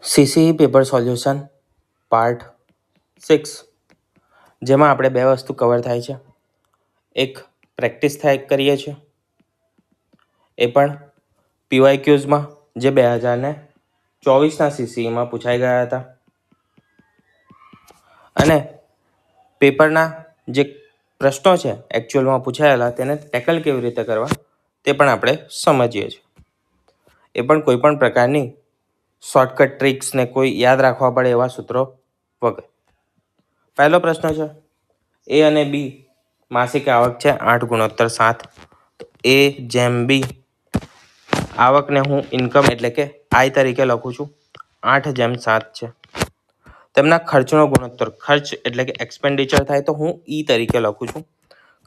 CCE paper solution part 6, જેમાં આપણે બે વસ્તુ કવર થાય છે. એક પ્રેક્ટિસ કરીએ છીએ, એ પણ પીવાયક્યુઝમાં જે 2024ના સીસીઈમાં પૂછાઈ ગયા હતા, અને પેપરના જે પ્રશ્નો છે એકચ્યુઅલમાં પૂછાયેલા તેને ટેકલ કેવી રીતે કરવા તે પણ આપણે સમજીએ છીએ. એ પણ કોઈ પણ પ્રકારની શોર્ટકટ ટ્રિક્સને કોઈ યાદ રાખવા પડે એવા સૂત્રો વગર. પહેલો પ્રશ્ન છે, એ અને બી માસિક આવક છે 8:7. એ જેમ બી આવકને હું ઇન્કમ એટલે કે આઈ તરીકે લખું છું. 8:7 છે. તેમના ખર્ચનો ગુણોત્તર, ખર્ચ એટલે કે એક્સપેન્ડિચર થાય તો હું ઈ તરીકે લખું છું.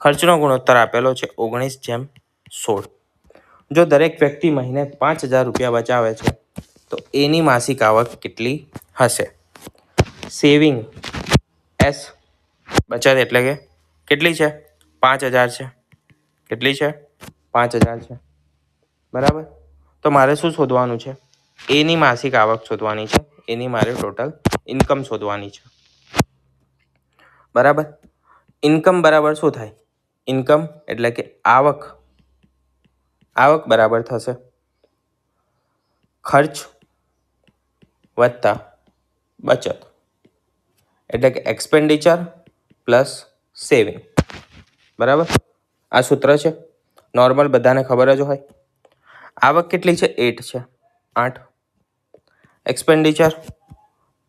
ખર્ચનો ગુણોત્તર આપેલો છે 19:16. જો દરેક વ્યક્તિ મહિને 5,000 રૂપિયા બચાવે છે તો એની માસિક આવક કેટલી હશે? સેવિંગ એસ, બચત એટલે કે કેટલી છે? 5,000 છે. કેટલી છે? 5,000 છે. બરાબર. તો મારે શું શોધવાનું છે? એની માસિક આવક શોધવાની છે. એની મારે ટોટલ ઇન્કમ શોધવાની છે. બરાબર. ઇન્કમ બરાબર શું થાય? ઇન્કમ એટલે કે આવક બરાબર થશે ખર્ચ વત્તા બચત, એટલે કે એક્સપેન્ડિચર પ્લસ સેવિંગ. બરાબર. આ સૂત્ર છે, નોર્મલ બધાને ખબર જ હોય. આવક કેટલી છે? 8. એક્સપેન્ડિચર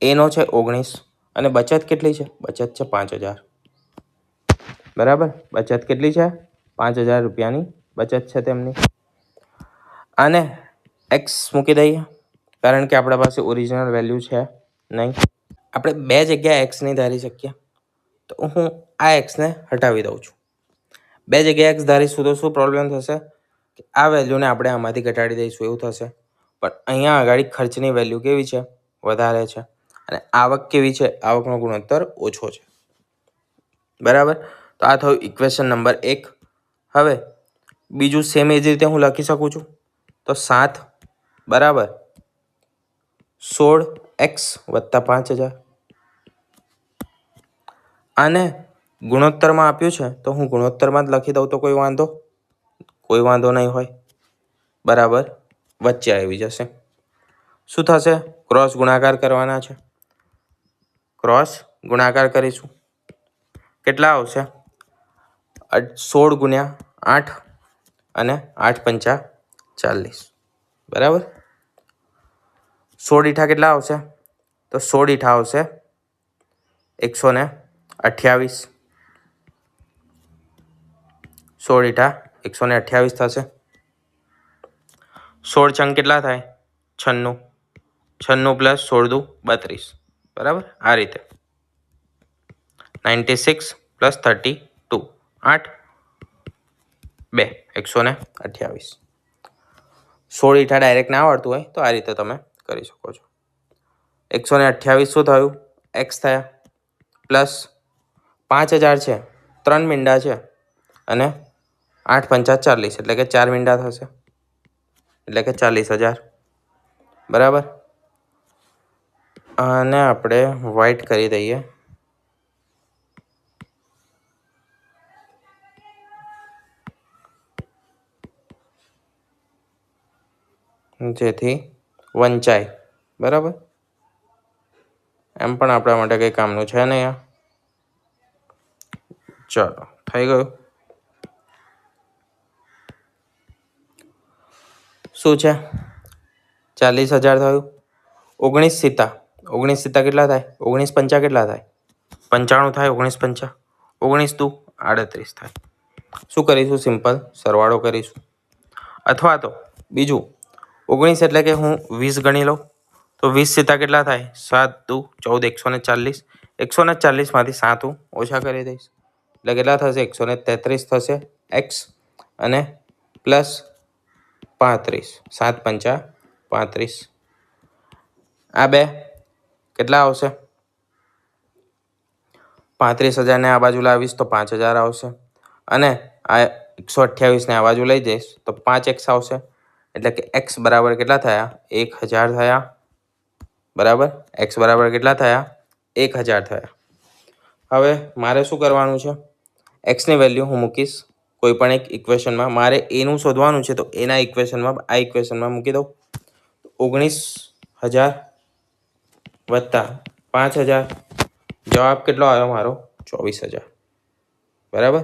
એનો છે 19 અને બચત કેટલી છે? બચત છે 5,000. બરાબર. બચત કેટલી છે? 5,000 રૂપિયાની બચત છે તેમની. આને એક્સ મૂકી દઈએ, કારણ કે આપણા પાસે ઓરિજિનલ વેલ્યુ છે નહીં. આપણે બે જગ્યાએ એક્સ નહીં ધારી શકીએ, તો હું આ એક્સને હટાવી દઉં છું. બે જગ્યાએ એક્સ ધારીશું તો શું પ્રોબ્લેમ થશે? કે આ વેલ્યુને આપણે આમાંથી ઘટાડી દઈશું એવું થશે. પણ અહીંયા આગળ ખર્ચની વેલ્યુ કેવી છે? વધારે છે. અને આવક કેવી છે? આવકનો ગુણોત્તર ઓછો છે. બરાબર. તો આ થયું ઇક્વેશન નંબર 1. હવે બીજું સેમ એ જ રીતે હું લખી શકું છું. તો 7 બરાબર 16x વત્તા 5,000. આને ગુણોત્તરમાં આપ્યું છે તો હું ગુણોત્તરમાં જ લખી દઉં તો કોઈ વાંધો નહીં હોય. બરાબર. વચ્ચે આવી જશે. શું થશે? ક્રોસ ગુણાકાર કરવાના છે. ક્રોસ ગુણાકાર કરીશું. કેટલા આવશે? 16 ગુણ્યા 8 અને 8 પંચા 40. બરાબર. 16 ઈઠા કેટલા આવશે? તો 16 ઈઠા આવશે 128. 16 ઈઠા 128 થશે. 16 છંગ કેટલા થાય? 96. 96 પ્લસ 16 દુ 32. બરાબર. આ રીતે 96 પ્લસ 32. 8 2 128. 16 ઈઠા ડાયરેક્ટ ના આવડતું હોય તો આ રીતે તમે કરી શકો છો. 128 શું થયું? એક્સ થયા. પ્લસ 5,000 છે, 3 મીંડા છે, અને 8 પંચા 40 એટલે કે 4 મીંડા થશે, એટલે કે 40,000. બરાબર. આને આપણે વ્હાઇટ કરી દઈએ, જેથી વંચાય. બરાબર. એમ પણ આપણા માટે કંઈ કામનું છે નહીં આ. ચલો, થઈ ગયું. શું છે? 40,000 થયું. 19 સીતા કેટલા થાય? 19 પંચા કેટલા થાય? 95 થાય. 19 પંચા 19 દુ 38 થાય. શું કરીશું? સિમ્પલ સરવાળો કરીશું. અથવા તો બીજું 19 એટલે કે હું 20 ગણી લઉં તો 20 સીતા કેટલા થાય? 7 દુ 14. 140 માંથી 7 હું ઓછા કરી દઈશ એટલે કેટલા થશે? 133 થશે એક્સ, અને પ્લસ 35. 7 પંચા 35. આ બે કેટલા આવશે? 35,000 ને આ બાજુ લાવીશ તો 5,000 આવશે, અને આ 128 ને આ બાજુ લઈ જઈશ તો 5x આવશે. એટલે કે એક્સ બરાબર કેટલા થયા? 1,000 થયા. બરાબર. એક્સ બરાબર કેટલા થયા? 1000 થયા. હવે મારે શું કરવાનું છે? એક્સની વેલ્યુ હું મૂકીશ કોઈ પણ એક ઇક્વેશનમાં. મારે એનું શોધવાનું છે તો એના ઇક્વેશનમાં આ ઇક્વેશનમાં મૂકી દઉં. 19,000 વત્તા 5,000, જવાબ કેટલો આવ્યો મારો? 24,000. બરાબર.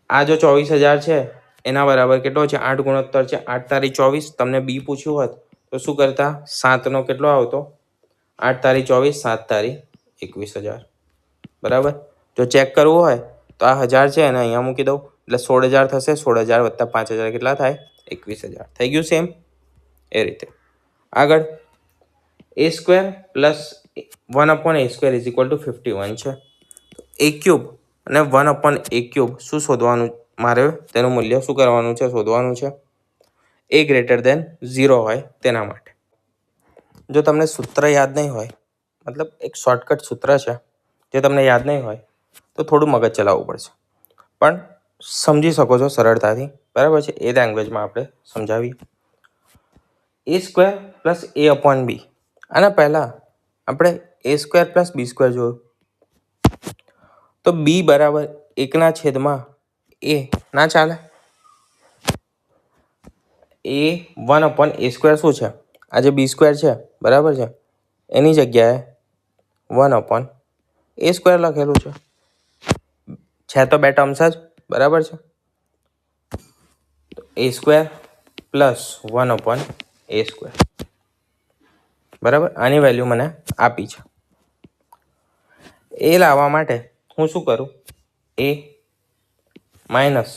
આ જો 24,000 છે એના બરાબર કેટલો છે? 8 ગુણોત્તર છે. 8 તારી 24. તમને બી પૂછ્યું હોત તો શું કરતા? 7નો કેટલો આવતો? 8 તારી 24, 7 તારી 21,000. બરાબર. જો ચેક કરવું હોય તો આ 1000 છે અને અહીંયા મૂકી દઉં એટલે 16,000 થશે. 16,000 વત્તા 5,000 કેટલા થાય? 21,000. થઈ ગયું સેમ. એ રીતે આગળ a square plus 1/a² is equal to 51 છે. a ક્યુબ અને 1/a³ શું શોધવાનું મારે? તેનું મૂલ્ય શું કરવાનું છે? શોધવાનું છે. a ગ્રેટર દેન 0 હોય તેના માટે. જો તમને સૂત્ર યાદ નહીં હોય, મતલબ એક શોર્ટકટ સૂત્ર છે જે તમને યાદ નહીં હોય તો થોડું મગજ ચલાવવું પડશે, પણ સમજી શકો છો સરળતાથી. બરાબર છે. એ લેંગ્વેજમાં આપણે સમજાવીએ. a square plus a/b. આના પહેલાં આપણે a² પ્લસ b² જોયું તો b બરાબર 1/a ના ચાલે. a 1/a² શું છે? આ જે b² છે બરાબર છે એની જગ્યાએ 1/a² લખેલું છે તો બે ટર્મ્સ જ. બરાબર છે. a² plus 1/a². બરાબર. આની વેલ્યુ મને આપી છે. એ લાવવા માટે હું શું કરું? a માઇનસ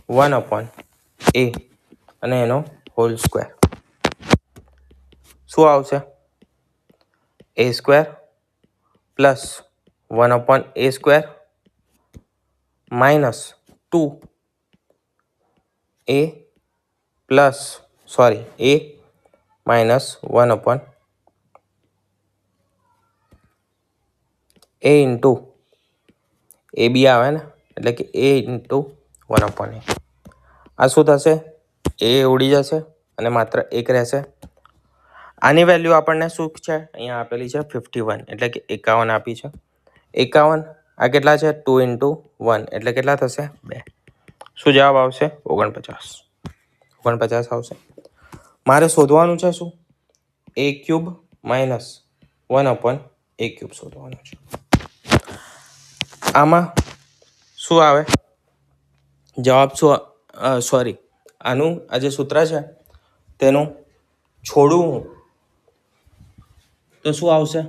1/a અને એનો હોલ સ્ક્વેર. શું આવશે? a² plus 1/a² minus 2a plus a minus 1/a into ab આવે ને, એટલે કે a ઇન્ટુ 1/a. આ શું થશે? એ ઉડી જશે અને માત્ર 1 રહેશે. આની વેલ્યુ આપણને શું છે? અહીંયા આપેલી છે 51, એટલે કે 51 આપી છે. 51 આ કેટલા છે? 2 ઇન્ટુ 1 એટલે કેટલા થશે? 2. શું જવાબ આવશે? 49 આવશે. મારે શોધવાનું છે શું? a³ માઇનસ 1/a³ શોધવાનું છે. આમાં શું આવે જવાબ? સોરી, આનું આ જે સૂત્ર છે તેનું છોડવું તો શું આવશે?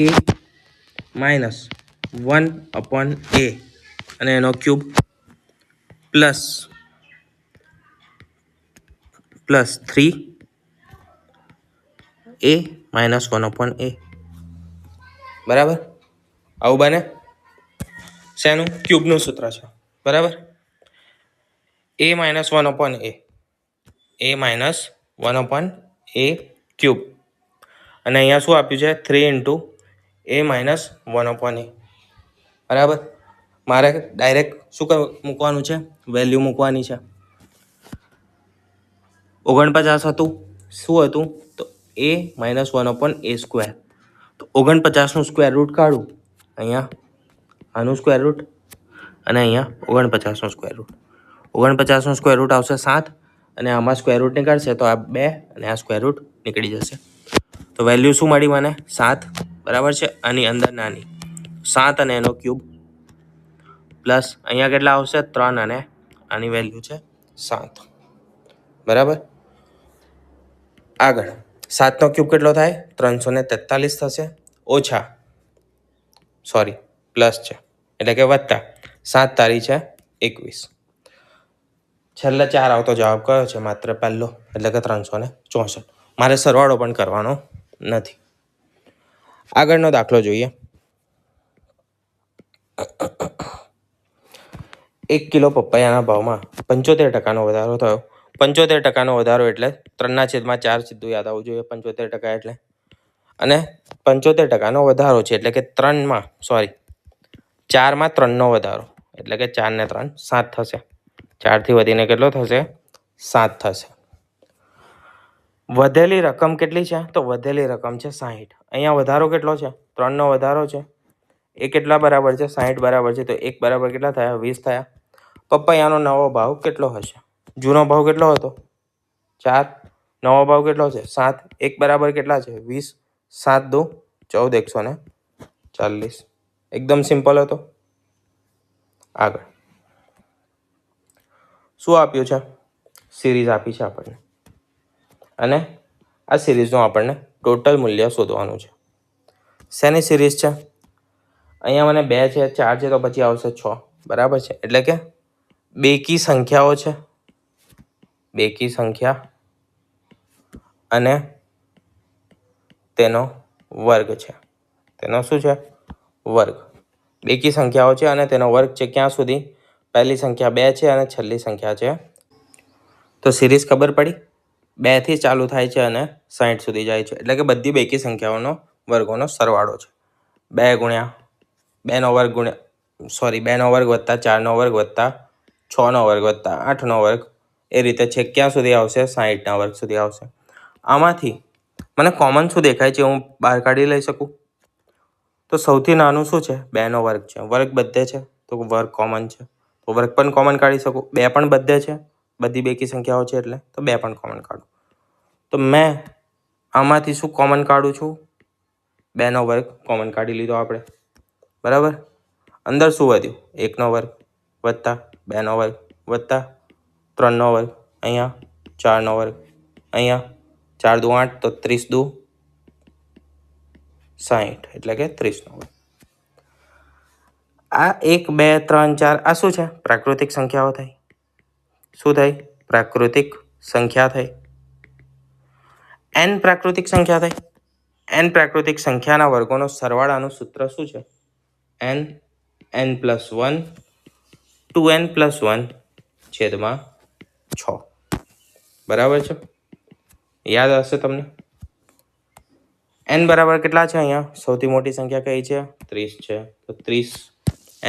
a માઇનસ 1/a અને એનો cube plus 3a minus 1/a. બરાબર. આવું બને. શેનું? ક્યુબનું સૂત્ર છે. બરાબર. a minus 1/a, a minus 1/a cube અને અહીંયા શું આપ્યું છે? 3 ઇન્ટુ a માઇનસ 1/a. બરાબર. મારે ડાયરેક્ટ શું મૂકવાનું છે? વેલ્યુ મૂકવાની છે. 49 હતું. શું હતું? તો a માઇનસ 1/a². તો 49નું સ્ક્વેર રૂટ કાઢું. અહીંયા આનું સ્ક્વેર રૂટ અને અહીંયા 49નું સ્ક્વેર રૂટ. 49નું સ્ક્વેર રૂટ આવશે 7 અને આમાં સ્ક્વેર રૂટ નીકળશે તો આ 2 અને આ સ્ક્વેર રૂટ નીકળી જશે. તો વેલ્યુ શું મળી મને? 7. બરાબર છે. આની અંદર નાની 7 અને એનો ક્યુબ પ્લસ અહીંયા કેટલા આવશે? 3 અને આની વેલ્યુ છે 7. બરાબર. આગળ 7નો ક્યુબ કેટલો થાય? 343 થશે. ઓછા પ્લસ છે એટલે કે વત્તા 7 તારી છે 21. છેલ્લે 4 આવતો જવાબ કયો છે? માત્ર પહેલો, એટલે કે 364. મારે સરવાળો પણ કરવાનો નથી. આગળનો દાખલો જોઈએ. 1 કિલો પપૈયાના ભાવમાં 75% વધારો થયો. 75% વધારો એટલે 3/4 સીધું યાદ આવવું જોઈએ. 75% એટલે અને 75% વધારો છે એટલે કે 4માં 3નો વધારો એટલે કે 4 ને 3 7 થશે. 4થી વધીને કેટલો થશે? 7 થશે. વધેલી રકમ કેટલી છે? તો વધેલી રકમ છે 60. અહીંયા વધારો કેટલો છે? 3નો વધારો છે. એ કેટલા બરાબર છે? 60 બરાબર છે. તો 1 બરાબર કેટલા થયા? 20 થયા. પપૈયાનો નવો ભાવ કેટલો હશે? જૂનો ભાવ કેટલો હતો? 4. નવો ભાવ કેટલો છે? 7. 1 બરાબર કેટલા છે? 20. 7 દુ 14, 140. એકદમ સિમ્પલ હતો. આગળ શું આપ્યું છે? સિરીઝ આપી છે આપણને, અને આ સિરીઝનું આપણને ટોટલ મૂલ્ય શોધવાનું છે. શેની સિરીઝ છે? અહીંયા મને 2 છે, 4 છે, તો પછી આવશે 6. બરાબર છે. એટલે કે બેકી સંખ્યાઓ છે, બેકી સંખ્યા અને તેનો વર્ગ છે. તેનો શું છે? વર્ગ. બેકી સંખ્યાઓ છે અને તેનો વર્ગ છે ક્યાં સુધી? પહેલી સંખ્યા 2 છે અને છેલ્લી સંખ્યા છે. તો સિરીઝ ખબર પડી? 2 થી ચાલુ થાય છે અને 60 સુધી જાય છે. એટલે કે બધી બેકી સંખ્યાઓનો વર્ગોનો સરવાળો છે. 2 ગુણ્યા 2નો વર્ગ ગુણ્યા 2નો વર્ગ વત્તા 4નો વર્ગ વત્તા 6નો વર્ગ વત્તા 8નો વર્ગ, એ રીતે છે ક્યાં સુધી આવશે? 60ના વર્ગ સુધી આવશે. આમાંથી મને કોમન શું દેખાય છે? હું બહાર કાઢી લઈ શકું? તો સૌથી નાનું શું છે? 2નો વર્ગ છે. વર્ગ બધે છે તો વર્ગ કોમન છે, તો વર્ગ પણ કોમન કાઢી શકું. 2 પણ બધે છે, બધી બેકી સંખ્યાઓ છે એટલે, તો 2 પણ કોમન કાઢું. તો મેં આમાંથી શું કોમન કાઢું છું? 2નો વર્ગ કોમન કાઢી લીધો આપણે. બરાબર. અંદર શું વધ્યું? 1નો વર્ગ વત્તા 2નો વર્ગ વત્તા 3નો વર્ગ, અહીંયા 4નો વર્ગ, અહીંયા 4 દુ 8, તો 30 દુ 60, એટલે કે 30નો વર્ગ. આ 1 2 3 4 આ શું છે? પ્રાકૃતિક સંખ્યાઓ થઈ. શું થઈ? પ્રાકૃતિક સંખ્યા થઈ. n પ્રાકૃતિક સંખ્યા થઈ. n પ્રાકૃતિક સંખ્યાના વર્ગોનો સરવાળાનું સૂત્ર શું છે? n + 1 2n + 1 છેદમાં 6. બરાબર છે. યાદ હશે તમને. n બરાબર કેટલા છે? અહીંયા સૌથી મોટી સંખ્યા કઈ છે? 30 છે. તો 30,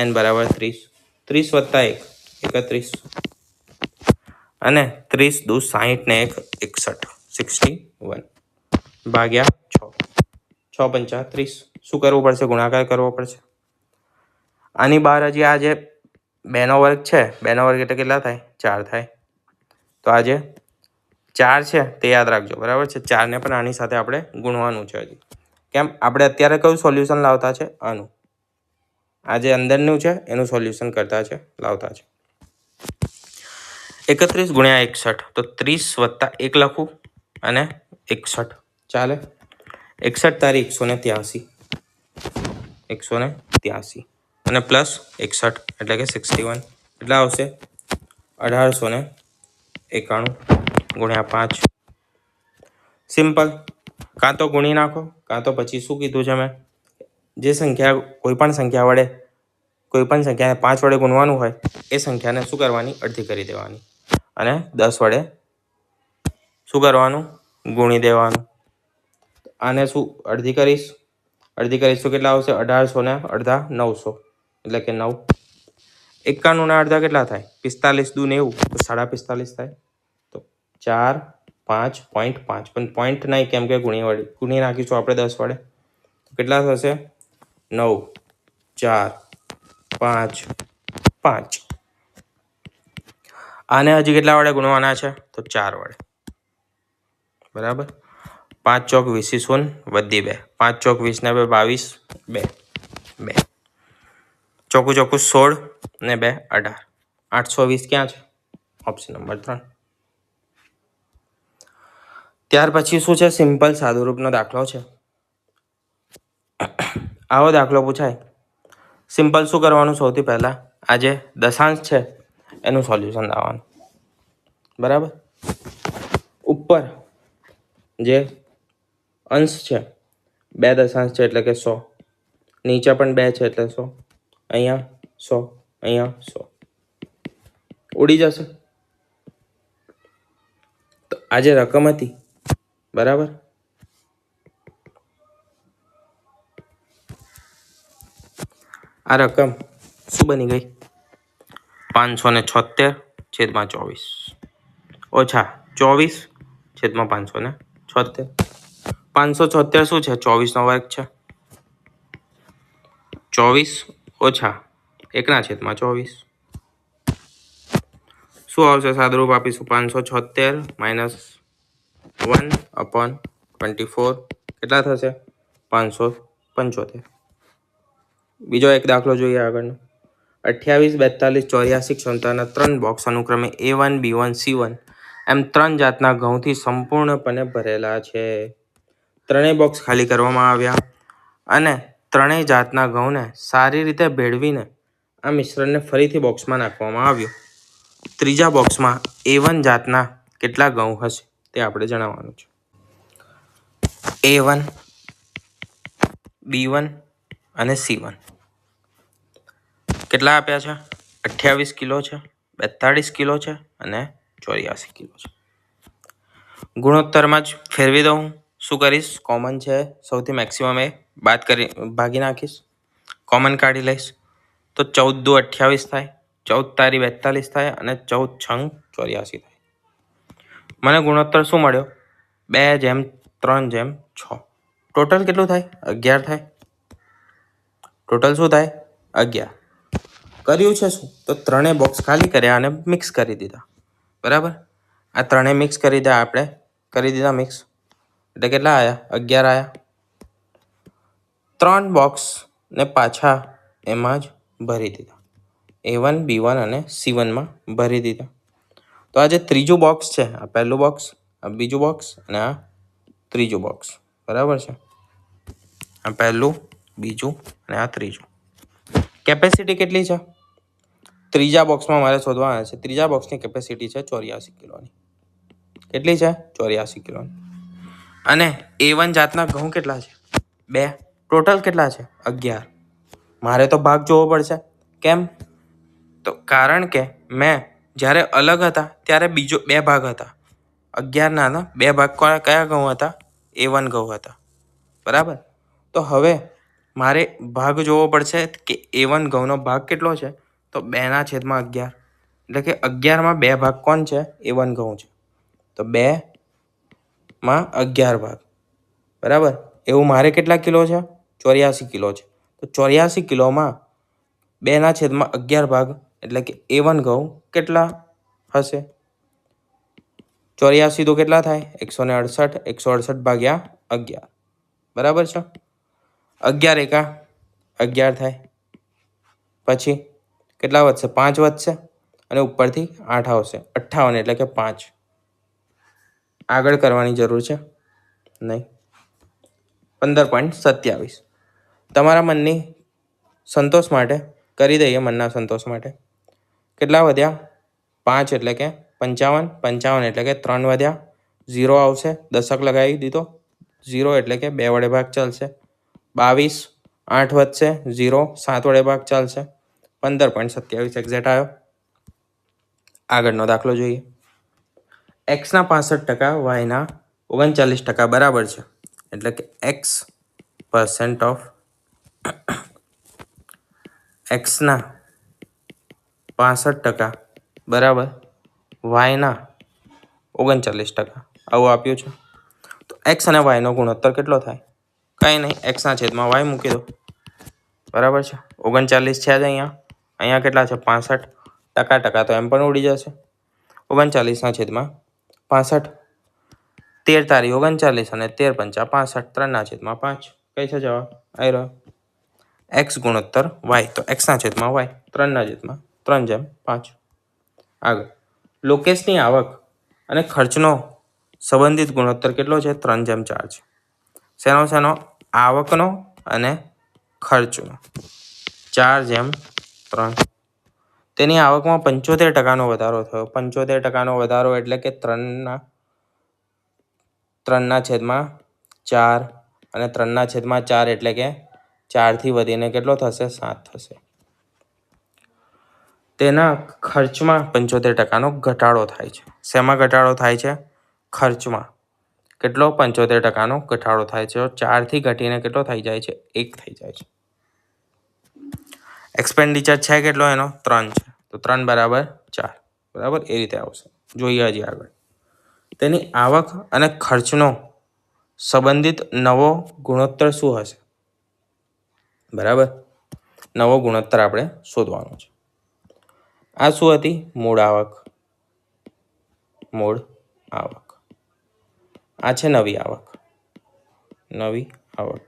n બરાબર 30. 30 વત્તા 1 31, અને 30 દુ 60 ને 1 61, 61 ભાગ્યા 6. 6 પંચા 30. શું કરવું પડશે? ગુણાકાર કરવો પડશે. આની બહાર હજી આ જે 2નો વર્ગ છે, 2નો વર્ગ એટલે કેટલા થાય? 4 થાય. તો આ જે 4 છે તે યાદ રાખજો. બરાબર છે. 4ને પણ આની સાથે આપણે ગુણવાનું છે હજી. કેમ? આપણે અત્યારે કયું સોલ્યુશન લાવતા છે? આનું. આ જે અંદરનું છે એનું સોલ્યુશન કરતા છે, લાવતા છે. 31 ગુણ્યા 61, તો 30 વત્તા 1 લખું અને 61 ચાલે. 61 તારી 183, 183 અને પ્લસ 61 એટલે કે 61. કેટલા આવશે? 1891 ગુણ્યા 5. સિમ્પલ. કાં તો ગુણી નાખો, કાં તો પછી શું કીધું છે મેં? જે સંખ્યા કોઈ પણ સંખ્યાને 5 વડે ગુણવાનું હોય એ સંખ્યાને શું કરવાની? અડધી કરી દેવાની, અને 10 વડે શું કરવાનું? ગુણી દેવાનું. આને શું અડધી કરીશ? અડધી કરીશ તો કેટલા આવશે? 1800 ને અડધા 900, એટલે કે 9. 91 ના અડધા કેટલા થાય? 45 દુ 90, તો 45.5 થાય. તો 4 5 0.5, પણ પોઈન્ટ નહીં, કેમ કે ગુણી નાખીશું આપણે 10 વડે. કેટલા થશે? 9 4 5 5. આને હજી કેટલા વડે ગુણવાના છે? તો 4 વડે. બરાબર. 5 ચોક 20 શૂન્ય વધી 2, 5 ચોક 20 ને 2 22, 2 2 ચોકું 16 ને 2 18. 820 ક્યાં છે? Option number 3. ત્યાર પછી શું છે? સિમ્પલ સાદુરૂપનો દાખલો છે. આવો દાખલો પૂછાય. સિમ્પલ શું કરવાનું? સૌથી પહેલા આ જે દશાંશ છે એનું સોલ્યુશન લાવવાનું. બરાબર. ઉપર જે અંશ છે, 2 દશાંશ છે એટલે કે 100, નીચે પણ 2 છે એટલે 100, અહીંયા 100, અહીંયા 100 ઉડી જશે. તો આ જે રકમ હતી, બરાબર, આ રકમ શું બની ગઈ? 576 છેદમાં 24 ઓછા 24 છેદમાં 576. 76. 576 શું છે? 24નો વર્ગ છે. 24 ઓછા 1/24. શું આવશે? સાદુરૂપ આપીશું 576 માઇનસ 1/24 કેટલા થશે? 575. બીજો એક દાખલો જોઈએ આગળનો. 28, 42, 84 ક્ષમતાના 3 બોક્સ અનુક્રમે A1, B1, C1 એમ 3 જાતના ઘઉંથી સંપૂર્ણપણે ભરેલા છે. ત્રણેય બોક્સ ખાલી કરવામાં આવ્યા અને ત્રણેય જાતના ઘઉંને સારી રીતે ભેળવીને આ મિશ્રણને ફરીથી બોક્સમાં નાખવામાં આવ્યું. ત્રીજા બોક્સમાં A1 જાતના કેટલા ઘઉં હશે તે આપણે જણાવવાનું છે. A1, B1 અને C1 કેટલા આપ્યા છે? 28 કિલો છે, 42 કિલો છે અને 84 કિલો છે. ગુણોત્તરમાં જ ફેરવી દઉં. શું કરીશ? કોમન છે સૌથી મેક્સિમમ એ ભાગી નાખીશ. કોમન કાઢી લઈશ તો 14 દુ 28 થાય, 14 તારી 42 થાય અને 14 છંગ 84 થાય. મને ગુણોત્તર શું મળ્યો? 2:3:6. ટોટલ કેટલું થાય? 11 થાય. ટોટલ શું થાય? 11. કર્યું છે શું? તો ત્રણેય બોક્સ ખાલી કર્યા અને મિક્સ કરી દીધા. બરાબર? આ ત્રણેય મિક્સ કરી દીધા આપણે. કરી દીધા મિક્સ એટલે કેટલા આવ્યા? 11 આવ્યા. 3 બોક્સને પાછા એમાં જ ભરી દીધા. A1, B1 અને C1માં ભરી દીધા. તો આ જે ત્રીજું બોક્સ છે, આ પહેલું બોક્સ, આ બીજું બોક્સ અને આ ત્રીજું બોક્સ. બરાબર છે? આ પહેલું, બીજું અને આ ત્રીજું. કેપેસિટી કેટલી છે? ત્રીજા બોક્સમાં મારે શોધવાના છે. ત્રીજા બોક્સની કેપેસિટી છે 84 કિલોની. કેટલી છે? 84 કિલોની. અને A1 જાતના ઘઉં કેટલા છે? 2. ટોટલ કેટલા છે? 11. મારે તો ભાગ જોવો પડશે. કેમ? તો કારણ કે મેં જ્યારે અલગ હતા ત્યારે બીજો 2 ભાગ હતા. 11ના 2 ભાગ કયા ઘઉં હતા? A1 ઘઉં હતા. બરાબર? તો હવે મારે ભાગ જોવો પડશે કે A1 ઘઉંનો ભાગ કેટલો છે? તો 2/11. એટલે કે 11માં 2 ભાગ કોણ છે? A1 ઘઉં છે. તો 2માં 11 ભાગ. બરાબર? એવું મારે કેટલા કિલો છે? 84 કિલો છે. તો 84 કિલોમાં 2/11 ભાગ એટલે કે A1 ઘઉં કેટલા હશે? 84 તો કેટલા થાય? 168. 168 ભાગ્યા 11. બરાબર છે? 11 એકા 11 થાય. પછી કેટલા વધશે? 5 વધશે અને ઉપરથી 8 આવશે. 58 એટલે કે 5. આગળ કરવાની જરૂર છે નહીં. 15.27. તમારા મનની સંતોષ માટે કરી દઈએ. મનના સંતોષ માટે કેટલા વધ્યા? 5 એટલે કે 55. 55 એટલે કે 3 વધ્યા. 0 આવશે, દશક લગાવી દીધો. 0 એટલે કે 2 વડે ભાગ ચાલશે. 22. 8 વધશે. 0 7 વડે ભાગ ચાલશે. 15.27 એક્ઝેક્ટ આવ્યો. આગળનો દાખલો જોઈએ. એક્સના 65% વાયના 39% બરાબર છે. એટલે કે x% ઓફ એક્સના 65% બરાબર વાયના 39%. આવું આપ્યું છે. તો એક્સ અને વાયનો ગુણોત્તર કેટલો થાય? કંઈ નહીં, એક્સના છેદમાં વાય મૂકી દો. બરાબર છે? 39 છે જ અહીંયા. અહીંયા કેટલા છે? 65%. તો એમ પણ ઉડી જશે. 39ના છેદમાં 65. 13 તારી 39 અને 13 પંચા 65. 3/5. કઈ છે જવાબ? આવી રહ્યો. એક્સ ગુણોત્તર વાય. તો એક્સના છેદમાં વાય 3/3/5. આગળ લોકેશની આવક અને ખર્ચનો સંબંધિત ગુણોત્તર કેટલો છે? 3/4 છે. શેનો? આવકનો અને ખર્ચનો 4/3. તેની આવકમાં 75%નો વધારો થયો. 75%નો વધારો એટલે કે 3/4 અને 3/4 એટલે કે 4થી વધીને કેટલો થશે? 7 થશે. તેના ખર્ચમાં 75%નો ઘટાડો થાય છે. શેમાં ઘટાડો થાય છે? ખર્ચમાં. કેટલો? 75%નો ઘટાડો થાય છે. 4થી ઘટીને કેટલો થઈ જાય છે? 1 થઈ જાય છે. એક્સપેન્ડિચર છે કેટલો એનો? 3 છે. તો 3 બરાબર 4. બરાબર? એ રીતે આવશે. જોઈએ હજી આગળ. તેની આવક અને ખર્ચનો સંબંધિત નવો ગુણોત્તર શું હશે? બરાબર, નવો ગુણોત્તર આપણે શોધવાનો છે. આ શું હતી? મૂળ આવક. મૂળ આવક. આ છે નવી આવક. નવી આવક.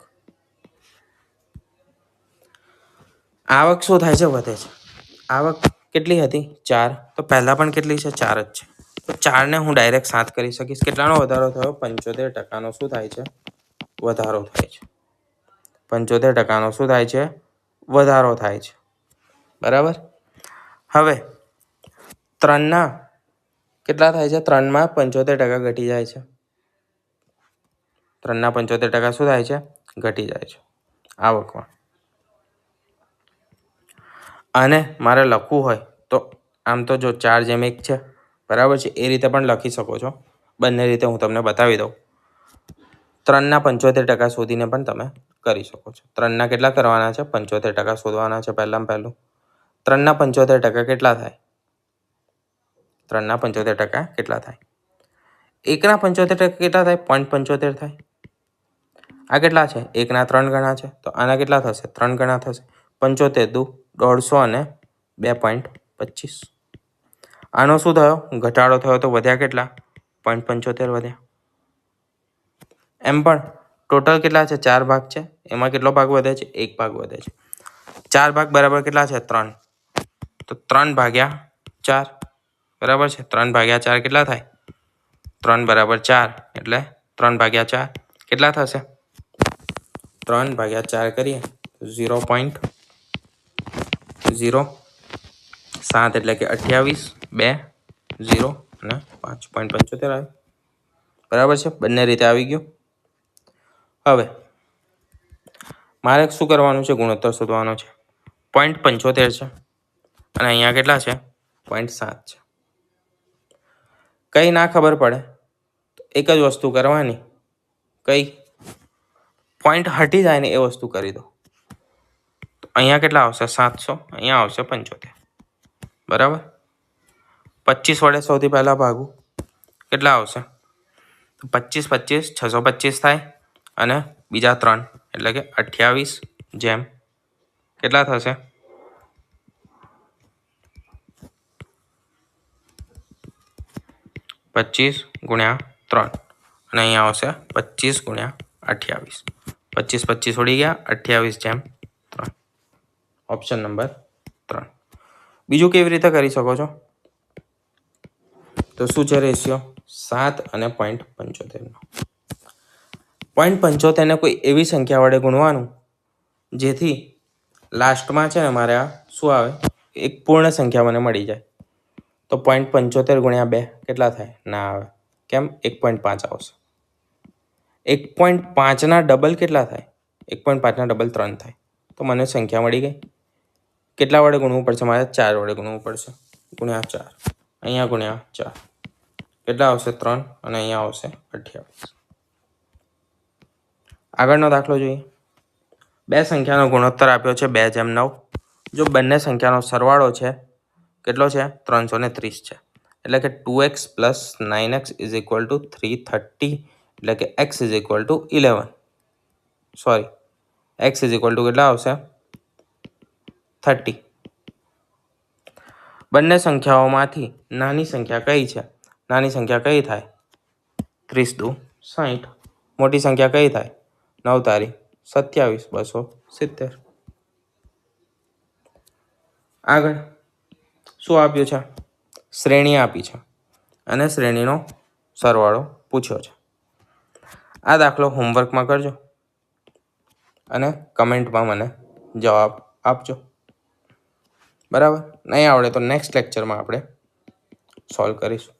આવક શું થાય છે? વધે છે. આવક કેટલી હતી? 4. તો પહેલા પણ કેટલી છે? 4 જ છે. તો 4ને હું ડાયરેક્ટ 7 કરી શકીશ. કેટલાનો વધારો થયો? 75% શું થાય છે? વધારો થાય છે. 75% શું થાય છે? વધારો થાય છે. બરાબર. હવે 3ના કેટલા થાય છે? 3માં 75% ઘટી જાય છે. 3ના 75% શું થાય છે? ઘટી જાય છે આવકમાં. આને મારે લખવું હોય તો આમ તો જો 4:1 છે, બરાબર છે, એ રીતે પણ લખી શકો છો. બંને રીતે હું તમને બતાવી દઉં. 3ના 75% શોધીને પણ તમે કરી શકો છો. 3ના કેટલા કરવાના છે? 75% શોધવાના છે પહેલામાં પહેલું. 3ના 75% કેટલા થાય? 3ના 75% કેટલા થાય? 1ના 75% કેટલા થાય? 0.75 થાય. આ કેટલા છે? 1ના 3 ગણા છે. તો આના કેટલા થશે? 3 ગણા થશે. 75 દુ 150 અને 2.25. આનો શું થયો? ઘટાડો થયો. તો વધ્યા કેટલા? 0.75 વધ્યા. એમ પણ ટોટલ કેટલા છે? 4 ભાગ છે. એમાં કેટલો ભાગ વધે છે? 1 ભાગ વધે છે. 4 ભાગ બરાબર કેટલા છે? 3. તો 3/4 બરાબર છે. 3/4 કેટલા થાય? 3 બરાબર 4 એટલે 3/4 કેટલા થશે? 3/4 કરીએ 0.07 એટલે કે 28, 2, 0 અને 5.75 આવે. બરાબર છે. બંને રીતે આવી ગયું. હવે મારે શું કરવાનું છે? ગુણોત્તર શોધવાનો છે. 0.75 છે અને અહીંયા કેટલા છે? 0.7 છે. કઈ ના ખબર પડે એક જ વસ્તુ કરવાની. કઈ? પોઈન્ટ હટી જાય ને એ વસ્તુ કરી દો. અહીંયા કેટલા આવશે? 700. અહીંયા આવશે 75. બરાબર. 25 વડે સૌથી પહેલા ભાગું. કેટલા આવશે? 25 25 625 થાય અને બીજા 3 એટલે કે 28 જેમ કેટલા થશે? 25 ગુણ્યા 3 અને અહીંયા આવશે 25 ગુણ્યા 28. 25 25 ઉડી ગયા. 28 જેમ 3. Option number 3. બીજું કેવી રીતે કરી શકો છો? તો શું છે રેશિયો? 7 અને 0.75. 0.75 કોઈ એવી સંખ્યા વડે ગુણવાનું જેથી લાસ્ટમાં છે ને મારે આ શું આવે? એક પૂર્ણ સંખ્યા મને મળી જાય. તો 0.75 ગુણ્યા 2 કેટલા થાય? ના આવે. કેમ? 1.5 આવશે. 1.5ના ડબલ કેટલા થાય? 1.5ના ડબલ 3 થાય. તો મને સંખ્યા મળી ગઈ. કેટલા વડે ગુણવું પડશે? મારે 4 વડે ગુણવું પડશે. ગુણ્યા 4. અહીંયા ગુણ્યા 4 કેટલા આવશે? 3 અને અહીંયા આવશે 28. આગળનો દાખલો જોઈએ. બે સંખ્યાનો ગુણોત્તર આપ્યો છે 2:9. જો બંને સંખ્યાનો સરવાળો છે કેટલો છે? 330 છે. એટલે કે 2x + 9x = 330. એટલે કે x = 11. સોરી, x = કેટલા આવશે? 30. બંને સંખ્યાઓમાંથી નાની સંખ્યા કઈ છે? નાની સંખ્યા કઈ થાય? 30 દુ 60. મોટી સંખ્યા કઈ થાય? 9 તારી 27 270. આગળ શું આપ્યું છે? શ્રેણી આપી છે અને શ્રેણીનો સરવાળો પૂછ્યો છે. આ દાખલો હોમવર્કમાં કરજો અને કમેન્ટમાં મને જવાબ આપજો. બરાબર. નહીં આવડે તો નેક્સ્ટ લેક્ચરમાં આપણે સોલ્વ કરીશું.